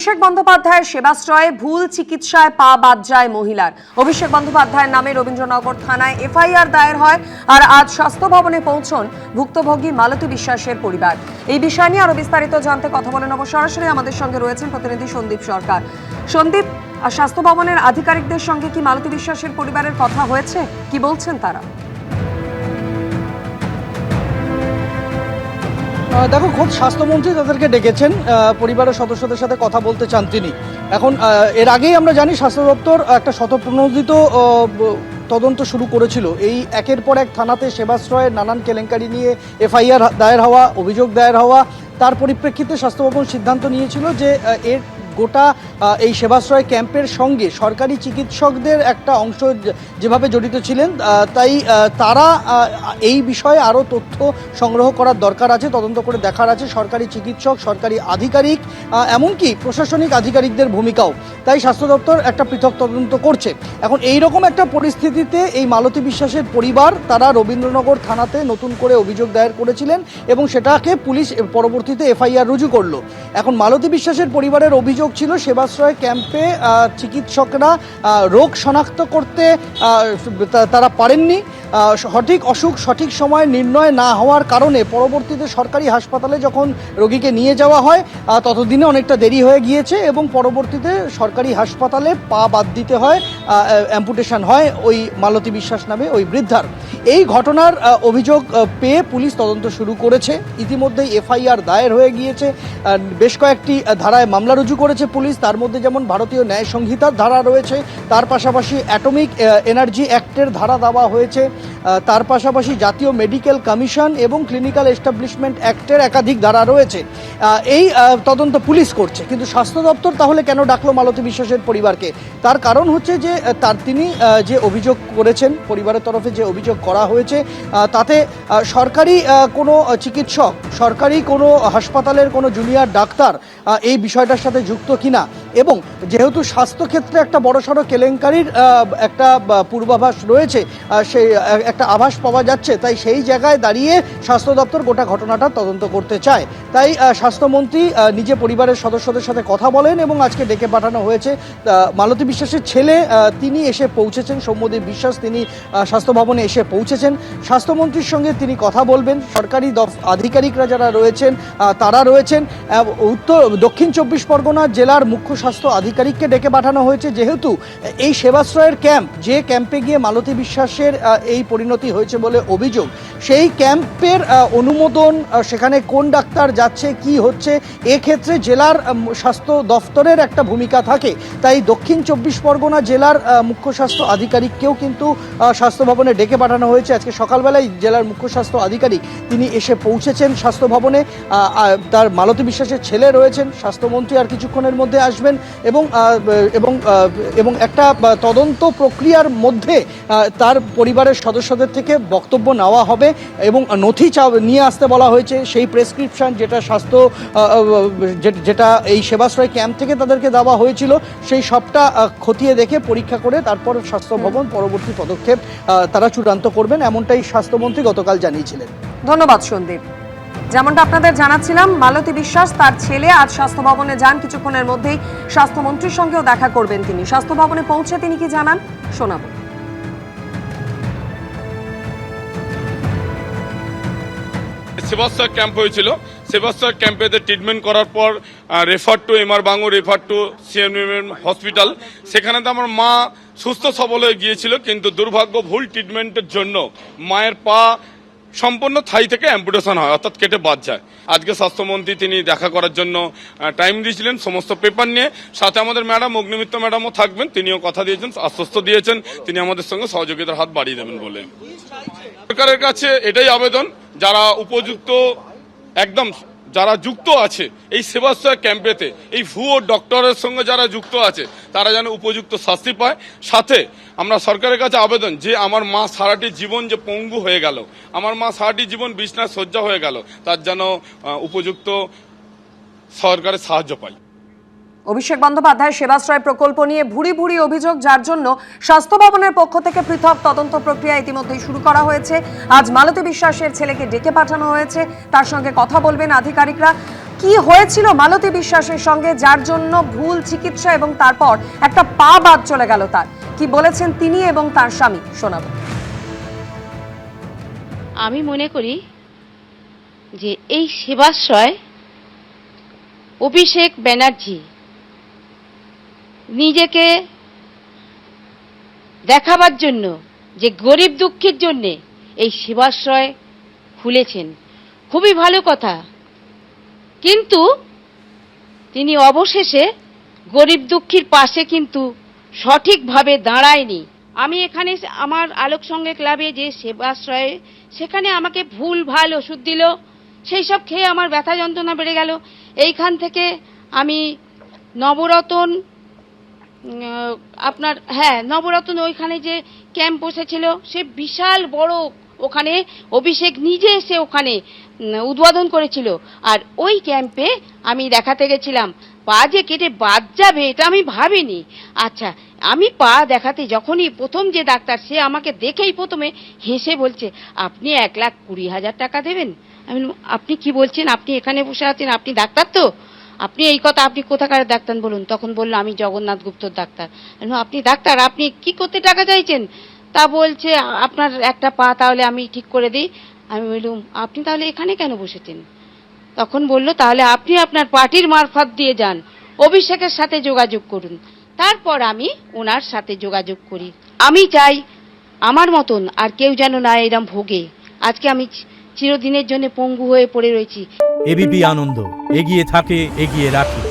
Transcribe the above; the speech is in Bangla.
অভিষেক বন্দ্যোপাধ্যায়ের সেবাশ্রয়ে ভুল চিকিৎসায় পা বাদ যায় মহিলার। অভিষেক বন্দ্যোপাধ্যায়ের নামে রবীন্দ্রনগর থানায় এফআইআর দায়ের হয়। আর আজ স্বাস্থ্য ভবনে পৌঁছন ভুক্তভোগী মালতী বিশ্বাসের পরিবার। এই বিষয় নিয়ে আরো বিস্তারিত জানতে কথা বলে নেব সরাসরি। আমাদের সঙ্গে রয়েছেন প্রতিনিধি সন্দীপ সরকার। সন্দীপ, স্বাস্থ্য ভবনের আধিকারিকদের সঙ্গে কি মালতী বিশ্বাসের পরিবারের কথা হয়েছে? কি বলছেন তারা? দেখো, খোদ স্বাস্থ্যমন্ত্রী তাদেরকে ডেকেছেন, পরিবারের সদস্যদের সাথে কথা বলতে চান তিনি। এখন এর আগেই আমরা জানি স্বাস্থ্য দপ্তর একটা স্বতঃপ্রণোদিত তদন্ত শুরু করেছিল। এই একের পর এক থানাতে সেবাশ্রয়ের নানান কেলেঙ্কারি নিয়ে এফআইআর দায়ের হওয়া, অভিযোগ দায়ের হওয়া, তার পরিপ্রেক্ষিতে স্বাস্থ্য ভবন সিদ্ধান্ত নিয়েছিল যে এর গোটা এই সেবাশ্রয় ক্যাম্পের সঙ্গে সরকারি চিকিৎসকদের একটা অংশ যেভাবে জড়িত ছিলেন, তাই তারা এই বিষয়ে আরও তথ্য সংগ্রহ করার দরকার আছে, তদন্ত করে দেখার আছে সরকারি চিকিৎসক, সরকারি আধিকারিক, এমনকি প্রশাসনিক আধিকারিকদের ভূমিকাও। তাই স্বাস্থ্য দপ্তর একটা পৃথক তদন্ত করছে। এখন এই রকম একটা পরিস্থিতিতে এই মালতী বিশ্বাসের পরিবার তারা রবীন্দ্রনগর থানাতে নতুন করে অভিযোগ দায়ের করেছিলেন এবং সেটাকে পুলিশ পরবর্তীতে এফআইআর রুজু করলো। এখন মালতী বিশ্বাসের পরিবারের অভিযোগ ছিল সেবাশ্রয় ক্যাম্পে চিকিৎসকরা রোগ শনাক্ত করতে তারা পারেননি। সঠিক অসুখ সঠিক সময়ে নির্ণয় না হওয়ার কারণে পরবর্তীতে সরকারি হাসপাতালে যখন রোগীকে নিয়ে যাওয়া হয় ততদিনে অনেকটা দেরি হয়ে গিয়েছে এবং পরবর্তীতে সরকারি হাসপাতালে পা বাদ দিতে হয়, অ্যাম্পুটেশন হয় ওই মালতী বিশ্বাস নামে ওই বৃদ্ধার। এই ঘটনার অভিযোগ পেয়ে পুলিশ তদন্ত শুরু করেছে। ইতিমধ্যেই এফআইআর দায়ের হয়ে গিয়েছে, বেশ কয়েকটি ধারায় মামলা রুজু করেছে পুলিশ। তার মধ্যে যেমন ভারতীয় ন্যায় সংহিতার ধারা রয়েছে, তার পাশাপাশি অ্যাটমিক এনার্জি অ্যাক্টের ধারা দেওয়া হয়েছে, তার পাশাপাশি জাতীয় মেডিকেল কমিশন এবং ক্লিনিক্যাল এস্টাবলিশমেন্ট অ্যাক্টের একাধিক ধারা রয়েছে। এই তদন্ত পুলিশ করছে। কিন্তু স্বাস্থ্য দপ্তর তাহলে কেন ডাকলো মালতী বিশ্বাসের পরিবারকে? তার কারণ হচ্ছে যে তিনি যে অভিযোগ করেছেন, পরিবারের তরফে যে অভিযোগ করা হয়েছে, তাতে সরকারি কোনো চিকিৎসক, সরকারি কোনো হাসপাতালের কোনো জুনিয়র ডাক্তার এই বিষয়টার সাথে যুক্ত কিনা, এবং যেহেতু স্বাস্থ্যক্ষেত্রে একটা বড়সড় কেলেঙ্কারির একটা পূর্বাভাস রয়েছে, সেই একটা আভাস পাওয়া যাচ্ছে, তাই সেই জায়গায় দাঁড়িয়ে স্বাস্থ্য দপ্তর গোটা ঘটনাটা তদন্ত করতে চায়। তাই স্বাস্থ্যমন্ত্রী নিজে পরিবারের সদস্যদের সাথে কথা বলেন এবং আজকে ডেকে পাঠানো হয়েছে মালতী বিশ্বাসের ছেলে। তিনি এসে পৌঁছেছেন, সৌম্যদেব বিশ্বাস, তিনি স্বাস্থ্য ভবনে এসে পৌঁছেছেন। স্বাস্থ্যমন্ত্রীর সঙ্গে তিনি কথা বলবেন। সরকারি আধিকারিকরা যারা রয়েছেন তারা রয়েছেন। দক্ষিণ 24 পরগনা জেলার মুখ্য স্বাস্থ্য আধিকারিককে ডেকে পাঠানো হয়েছে, যেহেতু এই সেবাশ্রয়ের ক্যাম্প, যে ক্যাম্পে গিয়ে মালতী বিশ্বাসের এই পরিণতি হয়েছে বলে অভিযোগ, সেই ক্যাম্পের অনুমোদন, সেখানে কোন ডাক্তার যাচ্ছে, কি হচ্ছে, এক্ষেত্রে জেলার স্বাস্থ্য দফতরের একটা ভূমিকা থাকে। তাই দক্ষিণ 24 পরগনা জেলার মুখ্য স্বাস্থ্য আধিকারিককেও কিন্তু স্বাস্থ্য ভবনে ডেকে পাঠানো হয়েছে। আজকে সকালবেলায় জেলার মুখ্য স্বাস্থ্য আধিকারিক তিনি এসে পৌঁছেছেন স্বাস্থ্য ভবনে। তার মালতী বিশ্বাসের ছেলে রয়েছেন, স্বাস্থ্যমন্ত্রী আর কিছুক্ষণের মধ্যে আসবেন এবং একটা তদন্ত প্রক্রিয়ার মধ্যে তার পরিবারের সদস্যদের থেকে বক্তব্য নেওয়া হবে এবং নথি নিয়ে আসতে বলা হয়েছে। সেই প্রেসক্রিপশন যেটা এই সেবাশ্রয় ক্যাম্প থেকে তাদেরকে দেওয়া হয়েছিল, সেই সবটা খতিয়ে দেখে পরীক্ষা করে তারপর স্বাস্থ্য ভবন পরবর্তী পদক্ষেপ তারা চূড়ান্ত করবেন, এমনটাই স্বাস্থ্যমন্ত্রী গতকাল জানিয়েছিলেন। ধন্যবাদ সন্দীপ। যেমনটা আপনাদের জানাচ্ছিলাম, মালতী বিশ্বাস তার ছেলে আজ স্বাস্থ্য ভবনে যান। কিছুক্ষণের মধ্যেই স্বাস্থ্যমন্ত্রীর সঙ্গেও দেখা করবেন তিনি। স্বাস্থ্য ভবনে পৌঁছে তিনি কি জানান শোনাবো। সেবাশ্রয় ক্যাম্প হয়েছিল, সেবাশ্রয় ক্যাম্পেতে ট্রিটমেন্ট করার পর refer to MR Bangur, refer to CMM hospital. সেখানে তো আমার মা সুস্থ সবল হয়ে গিয়েছিল, কিন্তু দুর্ভাগ্য ভুল ট্রিটমেন্টের জন্য মায়ের পা সম্পূর্ণ থাই থেকে অ্যাম্পুটেশন হয়, অর্থাৎ কেটে বাদ যায়। আজকে স্বাস্থ্যমন্ত্রী তিনি দেখা করার জন্য টাইম দিয়েছিলেন সমস্ত পেপার নিয়ে। সাথে আমাদের ম্যাডাম অগ্নিমিত্র ম্যাডামও থাকবেন, তিনিও কথা দিয়েছেন, আশ্বস্ত দিয়েছেন তিনি আমাদের সঙ্গে সহযোগিতার হাত বাড়িয়ে দেবেন বলে। সরকারের কাছে এটাই আবেদন, যারা উপযুক্ত একদম যারা যুক্ত আছে এই সেবাশ্রয় ক্যাম্পেতে, এই ভুয়ো ডক্টরের সঙ্গে যারা যুক্ত আছে তারা যেন উপযুক্ত শাস্তি পায়। সাথে আমরা সরকারের কাছে আবেদন, যে আমার মা সারাটি জীবন যে পঙ্গু হয়ে গেল, আমার মা সারাটি জীবন বিছনায় শয্যা হয়ে গেল, তার যেন উপযুক্ত সরকারের সাহায্য পায়। অভিষেক বন্দ্যোপাধ্যায় সেবাশ্রয় প্রকল্প নিয়ে ভুরি ভুরি অভিযোগ, যার জন্য স্বাস্থ্য ভবনের পক্ষ থেকে পৃথক তদন্ত প্রক্রিয়া ইতিমধ্যেই শুরু করা হয়েছে। আজ মালতী বিশ্বাসের ছেলেকে ডেকে পাঠানো হয়েছে, তার সঙ্গে কথা বলবেন আধিকারিকরা। কি হয়েছিল মালতী বিশ্বাসের সঙ্গে যার জন্য ভুল চিকিৎসা এবং তারপর একটা পা বাদ চলে গেল তার? কি বলেছেন তিনি এবং তার স্বামী, শোনাবো। আমি মনে করি যে এই সেবাশ্রয় অভিষেক ব্যানার্জি নিজেকে দেখাবার জন্য, যে গরিব দুঃখীর জন্যে এই সেবাশ্রয় খুলেছেন, খুবই ভালো কথা, কিন্তু তিনি অবশেষে গরিব দুঃখীর পাশে কিন্তু সঠিকভাবে দাঁড়ায়নি। আমি এখানে আমার আলোক সঙ্গে ক্লাবে যে সেবাশ্রয়ে, সেখানে আমাকে ভুল ভাল ওষুধ দিল, সেই সব খেয়ে আমার ব্যথা যন্ত্রণা বেড়ে গেল। এইখান থেকে আমি নবরতন, আপনার নবরতন, ওইখানে যে ক্যাম্প বসেছিল, সে বিশাল বড়, ওখানে অভিষেক নিজে এসে ওখানে উদ্বোধন করেছিল। আর ওই ক্যাম্পে আমি দেখাতে গেছিলাম, পা যে কেটে বাদ যাবে এটা আমি ভাবিনি। আচ্ছা, আমি পা দেখাতে যখনই প্রথম যে ডাক্তার, সে আমাকে দেখেই প্রথমে হেসে বলছে, আপনি 1,20,000 টাকা দেবেন? আমি বললাম, আপনি কি বলছেন? আপনি এখানে বসে আছেন, আপনি ডাক্তার তো? আপনি এই কথা, আপনি কোথাকার ডাক্তার বলুন? তখন বললো, আমি জগন্নাথ গুপ্তর ডাক্তার। আপনি ডাক্তার, আপনি কি করতে টাকা চাইছেন? তা বলছে, আপনার একটা পা তাহলে আমি ঠিক করে দিই। আমি বললাম, আপনি তাহলে এখানে কেন বসেছেন? তখন বললো, তাহলে আপনি আপনার পার্টির মারফত দিয়ে যান, অভিষেকের সাথে যোগাযোগ করুন। তারপর আমি ওনার সাথে যোগাযোগ করি। আমি চাই আমার মতন আর কেউ যেন না এরম ভোগে। আজকে আমি চিরদিনের জন্য পঙ্গু হয়ে পড়ে রয়েছি। এবিপি আনন্দ, এগিয়ে থাকে, এগিয়ে রাখে।